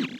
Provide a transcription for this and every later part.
Hello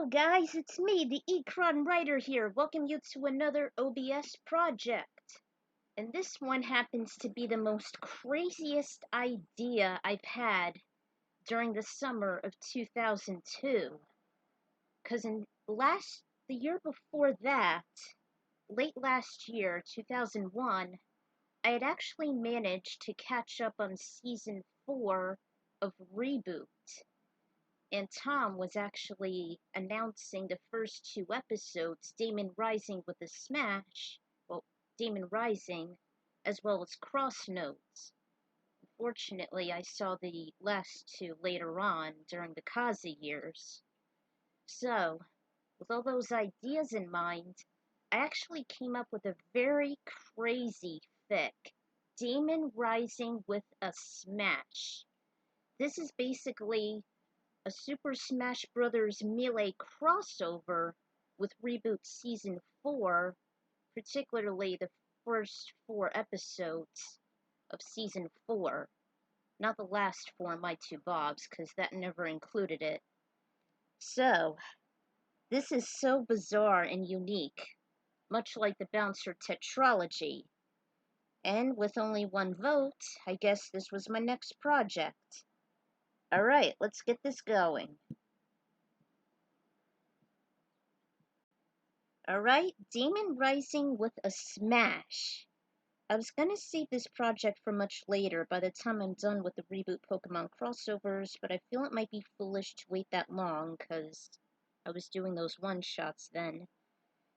guys, it's me, the Ecron writer here. Welcome you to another OBS project. And this one happens to be the most craziest idea I've had during the summer of 2002. Cause the year before that, late last year, 2001, I had actually managed to catch up on season 4 of ReBoot. And Tom was actually announcing the first 2 episodes, Daemon Rising with a Smash, well, Daemon Rising, as well as Crossnodes. Unfortunately, I saw the last 2 later on during the Kaza years. So, with all those ideas in mind, I actually came up with a very crazy fic, Daemon Rising with a Smash. This is basically a Super Smash Bros. Melee crossover with ReBoot Season 4, particularly the first 4 episodes of Season 4. Not the last 4, My Two Bobs, because that never included it. So, this is so bizarre and unique, much like the Bouncer Tetralogy. And with only 1 vote, I guess this was my next project. Alright, let's get this going. Alright, Daemon Rising with a Smash. I was gonna save this project for much later by the time I'm done with the ReBoot Pokemon crossovers, but I feel it might be foolish to wait that long, cause I was doing those one-shots then.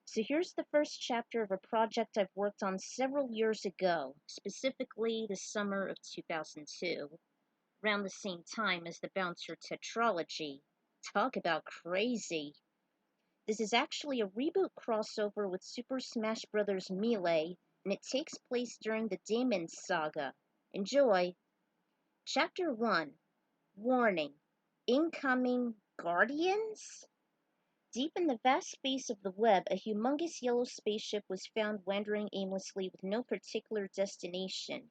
So here's the first chapter of a project I've worked on several years ago, specifically the summer of 2002, around the same time as the Bouncer Tetralogy. Talk about crazy! This is actually a ReBoot crossover with Super Smash Bros. Melee, and it takes place during the Daemon saga. Enjoy! Chapter 1. Warning. Incoming Guardians? Deep in the vast space of the web, a humongous yellow spaceship was found wandering aimlessly with no particular destination.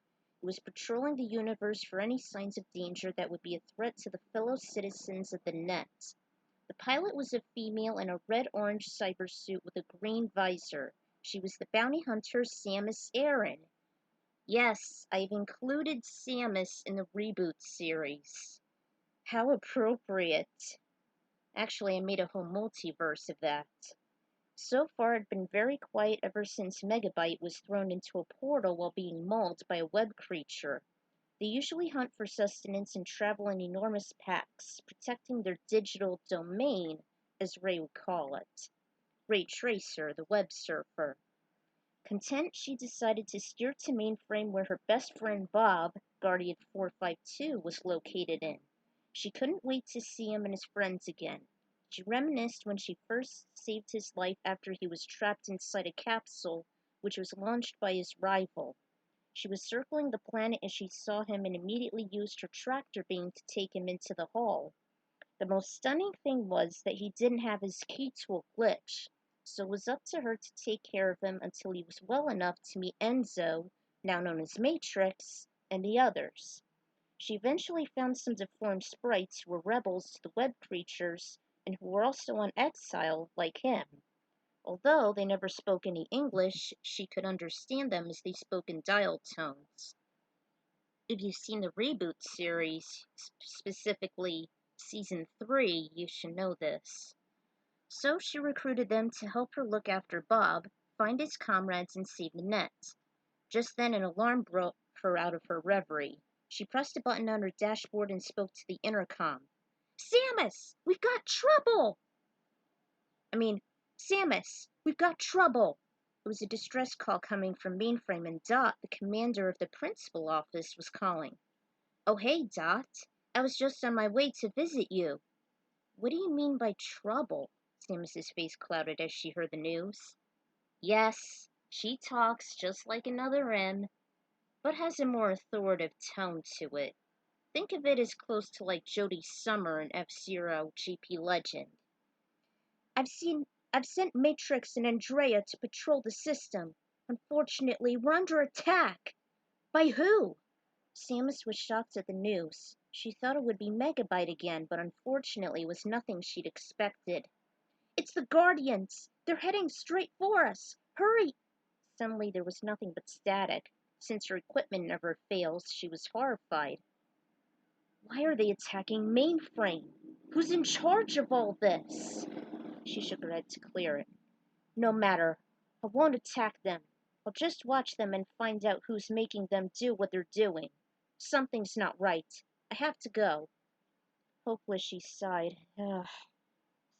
It was patrolling the universe for any signs of danger that would be a threat to the fellow citizens of the net. The pilot was a female in a red-orange cybersuit with a green visor. She was the bounty hunter Samus Aran. Yes, I've included Samus in the ReBoot series. How appropriate. Actually, I made a whole multiverse of that. So far, I'd been very quiet ever since Megabyte was thrown into a portal while being mauled by a web creature. They usually hunt for sustenance and travel in enormous packs, protecting their digital domain, as Ray would call it. Ray Tracer, the web surfer. Content, she decided to steer to Mainframe where her best friend Bob, Guardian 452, was located in. She couldn't wait to see him and his friends again. She reminisced when she first saved his life after he was trapped inside a capsule, which was launched by his rival. She was circling the planet as she saw him and immediately used her tractor beam to take him into the hall. The most stunning thing was that he didn't have his key tool glitch, so it was up to her to take care of him until he was well enough to meet Enzo, now known as Matrix, and the others. She eventually found some deformed sprites who were rebels to the web creatures and who were also on exile like him. Although they never spoke any English, she could understand them as they spoke in dial tones. If you've seen the ReBoot series, specifically Season 3, you should know this. So she recruited them to help her look after Bob, find his comrades, and save the net. Just then an alarm broke her out of her reverie. She pressed a button on her dashboard and spoke to the intercom. Samus! We've got trouble! Samus, we've got trouble! It was a distress call coming from Mainframe, and Dot, the commander of the principal office, was calling. Oh, hey, Dot. I was just on my way to visit you. What do you mean by trouble? Samus's face clouded as she heard the news. Yes, she talks just like another M, but has a more authoritative tone to it. Think of it as close to like Jodie Summer in F-Zero GP Legend. I've seen I've sent Matrix and Andrea to patrol the system. Unfortunately, we're under attack. By who? Samus was shocked at the news. She thought it would be Megabyte again, but unfortunately it was nothing she'd expected. It's the Guardians! They're heading straight for us! Hurry! Suddenly there was nothing but static. Since her equipment never fails, she was horrified. Why are they attacking Mainframe? Who's in charge of all this? She shook her head to clear it. No matter. I won't attack them. I'll just watch them and find out who's making them do what they're doing. Something's not right. I have to go. Hopeless, she sighed. Ugh.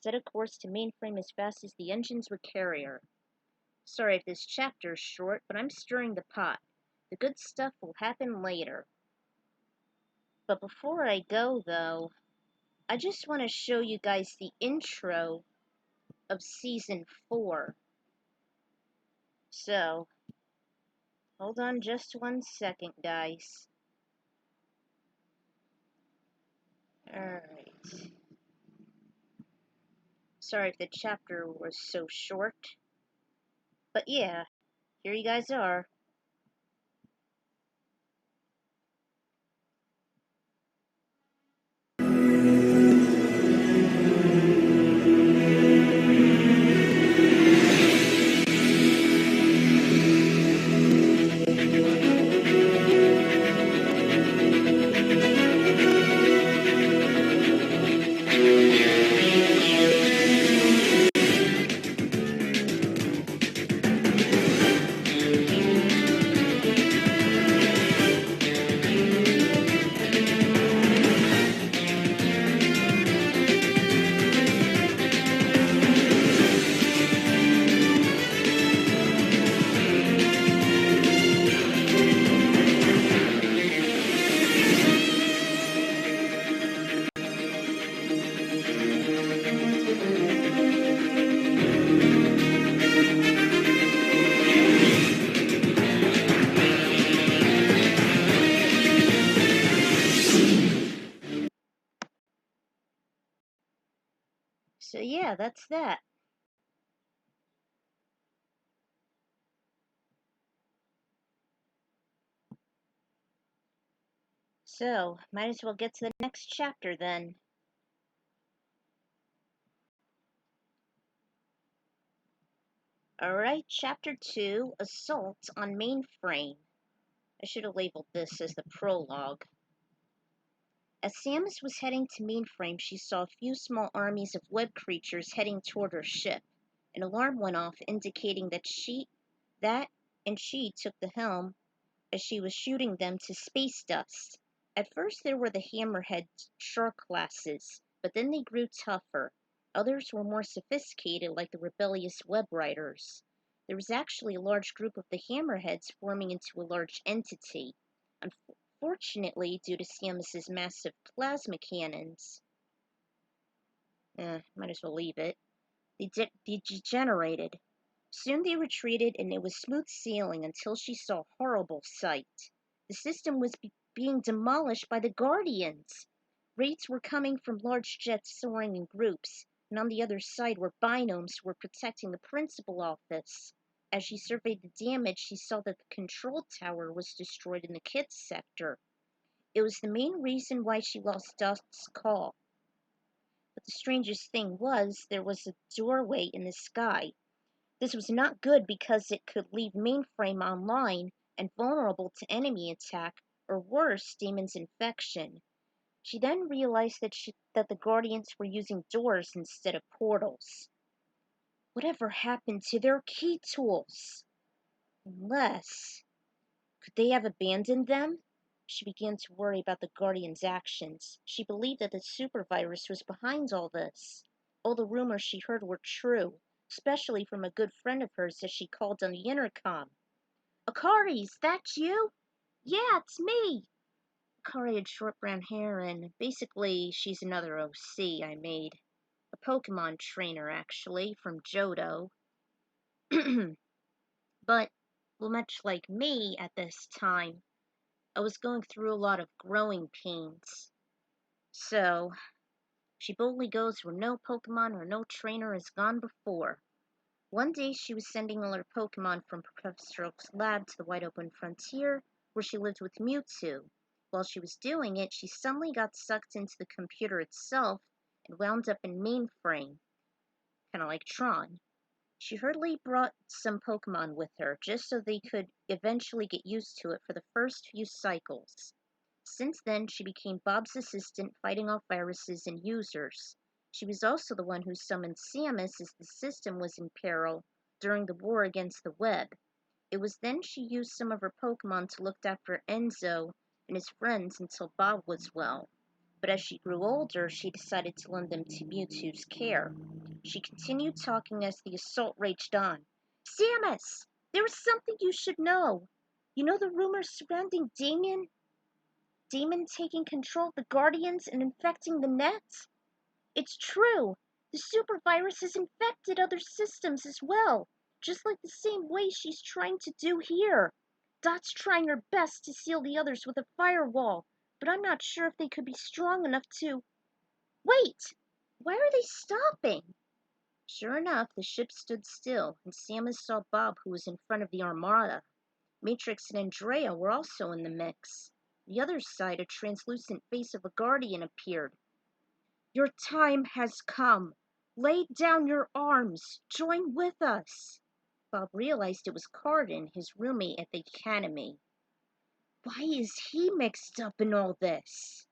Set a course to Mainframe as fast as the engines would carry her. Sorry if this chapter's short, but I'm stirring the pot. The good stuff will happen later. But before I go, though, I just want to show you guys the intro of Season 4. So, hold on just 1 second, guys. Alright. Sorry if the chapter was so short. But yeah, here you guys are. So yeah, that's that. So, might as well get to the next chapter then. Alright, Chapter 2, Assault on Mainframe. I should have labeled this as the prologue. As Samus was heading to Mainframe, she saw a few small armies of web creatures heading toward her ship. An alarm went off indicating that she took the helm as she was shooting them to space dust. At first there were the hammerhead shark classes, but then they grew tougher. Others were more sophisticated, like the rebellious web riders. There was actually a large group of the hammerheads forming into a large entity. Unfortunately, due to Samus's massive plasma cannons, might as well leave it. They degenerated. Soon they retreated, and it was smooth sailing until she saw a horrible sight. The system was being demolished by the Guardians. Wraiths were coming from large jets soaring in groups, and on the other side were binomes who were protecting the principal office. As she surveyed the damage, she saw that the control tower was destroyed in the kids sector. It was the main reason why she lost Dusk's call. But the strangest thing was, there was a doorway in the sky. This was not good because it could leave Mainframe online and vulnerable to enemy attack, or worse, Daemon's infection. She then realized that the Guardians were using doors instead of portals. Whatever happened to their key tools? Unless... Could they have abandoned them? She began to worry about the Guardian's actions. She believed that the supervirus was behind all this. All the rumors she heard were true, especially from a good friend of hers as she called on the intercom. Akari, is that you? Yeah, it's me. Akari had short brown hair, and basically she's another OC I made. A Pokemon trainer, actually, from Johto. But, well, much like me at this time, I was going through a lot of growing pains. So, she boldly goes where no Pokemon or no trainer has gone before. One day she was sending all her Pokemon from Professor Oak's lab to the wide open frontier, where she lived with Mewtwo. While she was doing it, she suddenly got sucked into the computer itself and wound up in Mainframe, kinda like Tron. She hurriedly brought some Pokemon with her, just so they could eventually get used to it for the first few cycles. Since then, she became Bob's assistant, fighting off viruses and users. She was also the one who summoned Samus as the system was in peril during the war against the web. It was then she used some of her Pokemon to look after Enzo and his friends until Bob was well. But as she grew older, she decided to lend them to Mewtwo's care. She continued talking as the assault raged on. Samus! There is something you should know. You know the rumors surrounding Daemon? Daemon taking control of the Guardians and infecting the net? It's true. The super virus has infected other systems as well, just like the same way she's trying to do here. Dot's trying her best to seal the others with a firewall, but I'm not sure if they could be strong enough to... Wait! Why are they stopping? Sure enough, the ship stood still, and Samus saw Bob, who was in front of the Armada. Matrix and Andrea were also in the mix. The other side, a translucent face of a guardian appeared. Your time has come. Lay down your arms. Join with us. Bob realized it was Cardin, his roommate at the academy. Why is he mixed up in all this?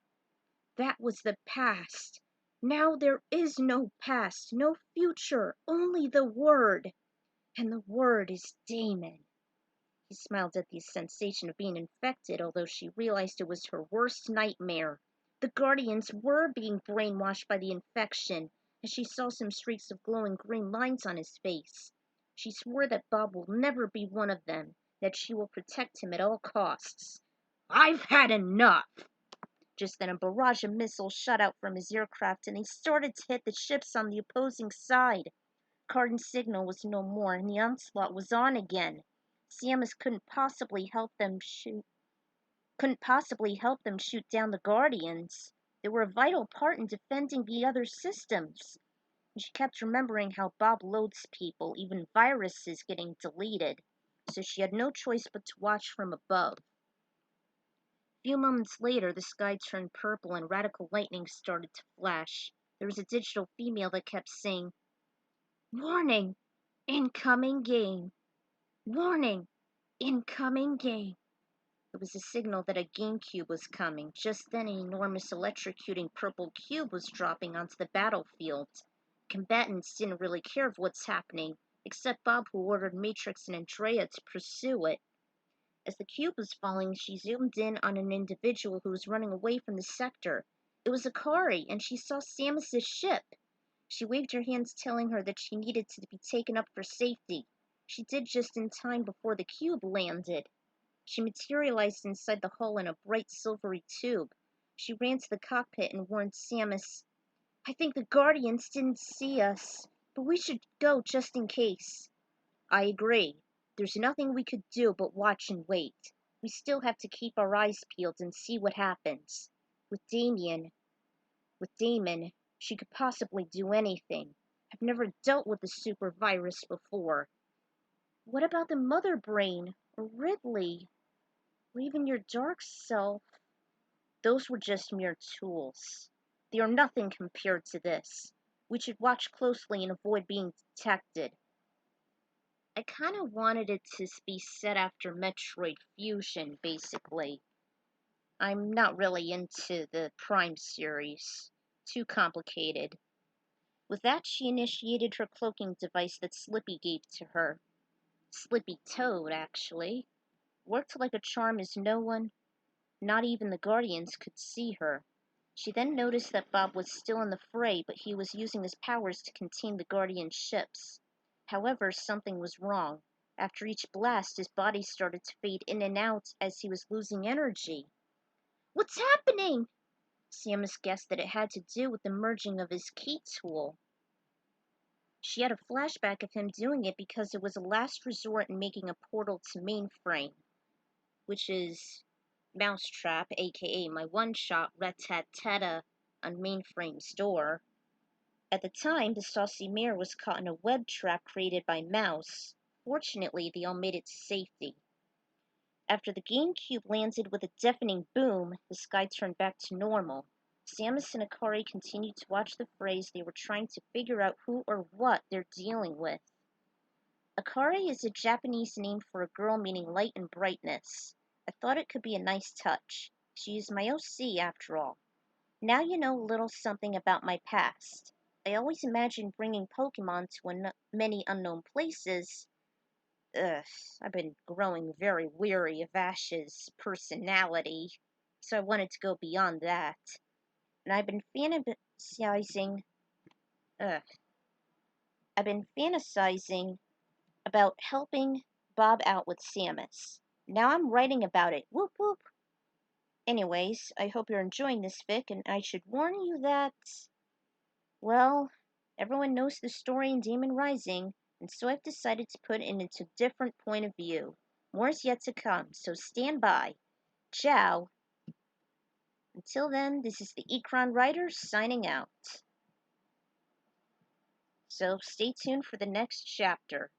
That was the past. Now there is no past, no future, only the word. And the word is Daemon. He smiled at the sensation of being infected, although she realized it was her worst nightmare. The Guardians were being brainwashed by the infection, as she saw some streaks of glowing green lines on his face. She swore that Bob will never be one of them, that she will protect him at all costs. I've had enough! Just then a barrage of missiles shot out from his aircraft, and they started to hit the ships on the opposing side. Cardin's signal was no more, and the onslaught was on again. Samus couldn't possibly help them shoot down the Guardians. They were a vital part in defending the other systems. And she kept remembering how Bob loads people, even viruses getting deleted. So she had no choice but to watch from above. A few moments later, the sky turned purple and radical lightning started to flash. There was a digital female that kept saying, Warning! Incoming game! Warning! Incoming game! It was a signal that a game cube was coming. Just then an enormous electrocuting purple cube was dropping onto the battlefield. Combatants didn't really care of what's happening, except Bob, who ordered Matrix and Andrea to pursue it. As the cube was falling, she zoomed in on an individual who was running away from the sector. It was Akari, and she saw Samus's ship. She waved her hands, telling her that she needed to be taken up for safety. She did just in time before the cube landed. She materialized inside the hull in a bright silvery tube. She ran to the cockpit and warned Samus, I think the Guardians didn't see us, but we should go just in case. I agree. There's nothing we could do but watch and wait. We still have to keep our eyes peeled and see what happens. With Daemon, she could possibly do anything. I've never dealt with a super virus before. What about the Mother Brain, or Ridley, or even your dark self? Those were just mere tools. They are nothing compared to this. We should watch closely and avoid being detected. I kind of wanted it to be set after Metroid Fusion, basically. I'm not really into the Prime series. Too complicated. With that, she initiated her cloaking device that Slippy gave to her. Slippy Toad, actually. Worked like a charm as no one, not even the Guardians, could see her. She then noticed that Bob was still in the fray, but he was using his powers to contain the Guardian ships. However, something was wrong. After each blast, his body started to fade in and out as he was losing energy. What's happening? Samus guessed that it had to do with the merging of his key tool. She had a flashback of him doing it because it was a last resort in making a portal to Mainframe, which is Mousetrap, aka my one-shot rat-tat-tata on Mainframe's door. At the time, the saucy mare was caught in a web trap created by Mouse. Fortunately, they all made it to safety. After the GameCube landed with a deafening boom, the sky turned back to normal. Samus and Akari continued to watch the phrase they were trying to figure out who or what they're dealing with. Akari is a Japanese name for a girl meaning light and brightness. I thought it could be a nice touch. She is my OC after all. Now you know a little something about my past. I always imagined bringing Pokemon to many unknown places. Ugh, I've been growing very weary of Ash's personality, so I wanted to go beyond that. And ugh, I've been fantasizing about helping Bob out with Samus. Now I'm writing about it. Whoop whoop. Anyways, I hope you're enjoying this fic, and I should warn you that, well, everyone knows the story in Daemon Rising, and so I've decided to put it into a different point of view. More is yet to come, so stand by. Ciao. Until then, this is the Ekron Writer signing out. So stay tuned for the next chapter.